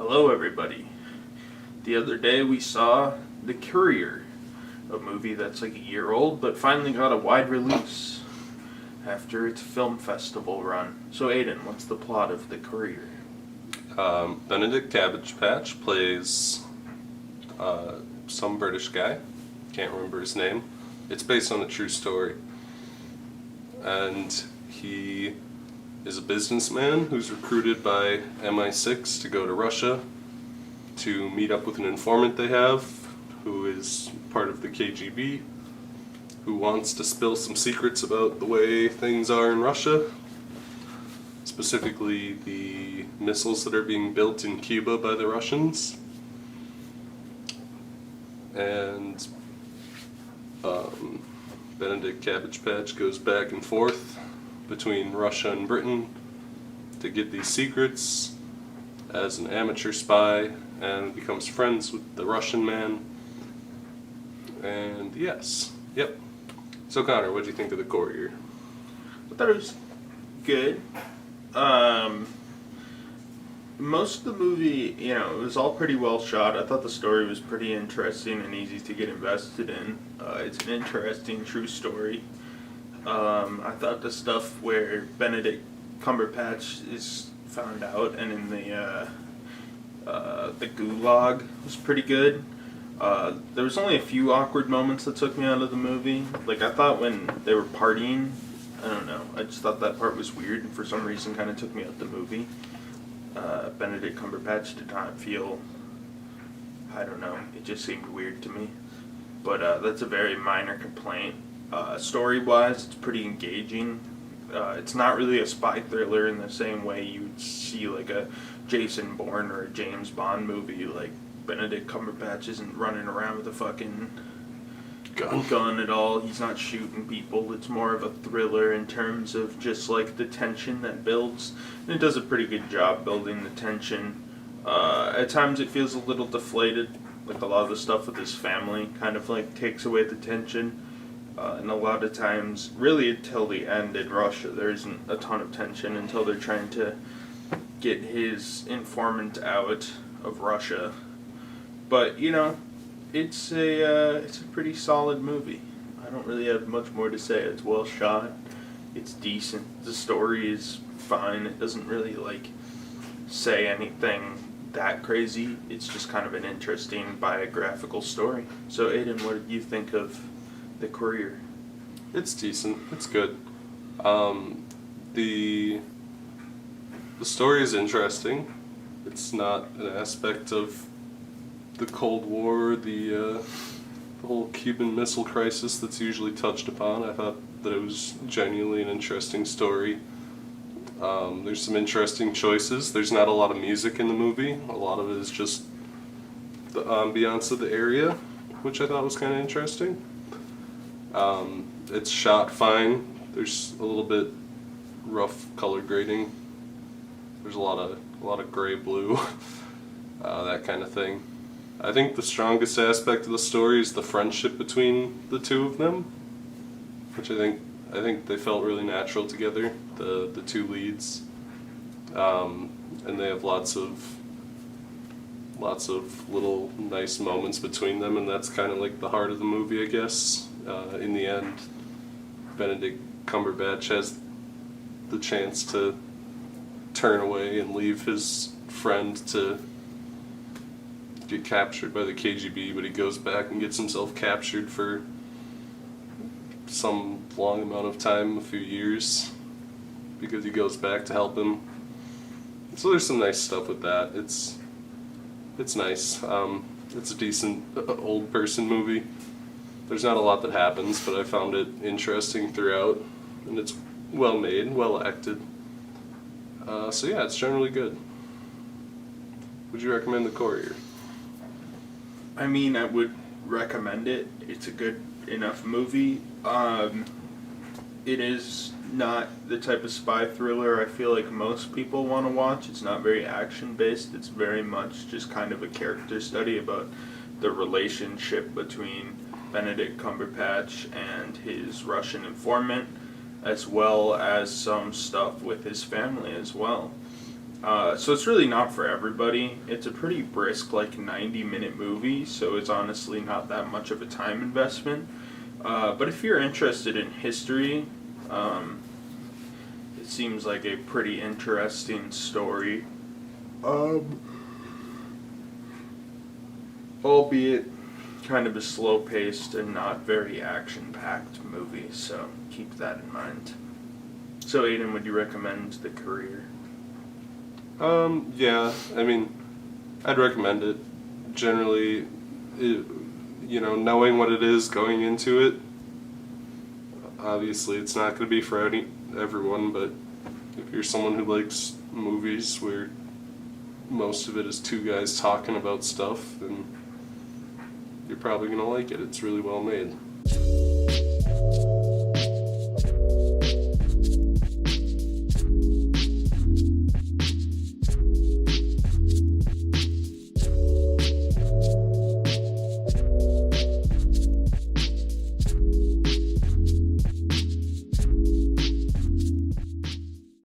Hello, everybody. The other day we saw The Courier, a movie that's like a year old, but finally got a wide release after its film festival run. So, Aiden, what's the plot of The Courier? Benedict Cabbage Patch plays some British guy. Can't remember his name. It's based on a true story. And he is a businessman who's recruited by MI6 to go to Russia to meet up with an informant they have who is part of the KGB, who wants to spill some secrets about the way things are in Russia, specifically the missiles that are being built in Cuba by the Russians. And Benedict Cabbage Patch goes back and forth between Russia and Britain to get these secrets as an amateur spy, and becomes friends with the Russian man. And yep. So Connor, what do you think of The Courier? I thought it was good. Most of the movie, it was all pretty well shot. I thought the story was pretty interesting and easy to get invested in. It's an interesting, true story. I thought the stuff where Benedict Cumberbatch is found out and in the gulag was pretty good. There was only a few awkward moments that took me out of the movie. Like, I thought when they were partying, I don't know, I just thought that part was weird and for some reason kind of took me out the movie. Benedict Cumberbatch did not feel, I don't know, it just seemed weird to me. But that's a very minor complaint. Story-wise, it's pretty engaging. It's not really a spy thriller in the same way you'd see like a Jason Bourne or a James Bond movie. Like, Benedict Cumberbatch isn't running around with a fucking gun at all. He's not shooting people. It's more of a thriller in terms of just like the tension that builds. And it does a pretty good job building the tension. At times it feels a little deflated. Like a lot of the stuff with his family kind of like takes away the tension. And a lot of times, really until the end in Russia, there isn't a ton of tension until they're trying to get his informant out of Russia. But, it's a pretty solid movie. I don't really have much more to say. It's well shot. It's decent. The story is fine. It doesn't really, say anything that crazy. It's just kind of an interesting biographical story. So, Aiden, what did you think of The Courier? It's decent. It's good. The story is interesting. It's not an aspect of the Cold War, the whole Cuban Missile Crisis that's usually touched upon. I thought that it was genuinely an interesting story. There's some interesting choices. There's not a lot of music in the movie. A lot of it is just the ambiance of the area, which I thought was kind of interesting. It's shot fine. There's a little bit rough color grading. There's a lot of gray blue, that kind of thing. I think the strongest aspect of the story is the friendship between the two of them, which I think they felt really natural together. The two leads, and they have lots of little nice moments between them, and that's kind of like the heart of the movie, I guess. In the end, Benedict Cumberbatch has the chance to turn away and leave his friend to get captured by the KGB, but he goes back and gets himself captured for some long amount of time, a few years, because he goes back to help him. So there's some nice stuff with that. It's nice. It's a decent old person movie. There's not a lot that happens, but I found it interesting throughout, and it's well made, well acted. So yeah, it's generally good. Would you recommend The Courier? I mean, I would recommend it. It's a good enough movie. It is not the type of spy thriller I feel like most people want to watch. It's not very action-based. It's very much just kind of a character study about the relationship between Benedict Cumberbatch and his Russian informant, as well as some stuff with his family as well. So it's really not for everybody. It's a pretty brisk, like 90-minute movie, so it's honestly not that much of a time investment. But if you're interested in history, it seems like a pretty interesting story. Albeit kind of a slow-paced and not very action-packed movie, so keep that in mind. So Aiden, would you recommend The Courier? Yeah, I mean, I'd recommend it. Generally, knowing what it is going into it, obviously it's not going to be for everyone, but if you're someone who likes movies where most of it is two guys talking about stuff, then you're probably going to like it. It's really well made.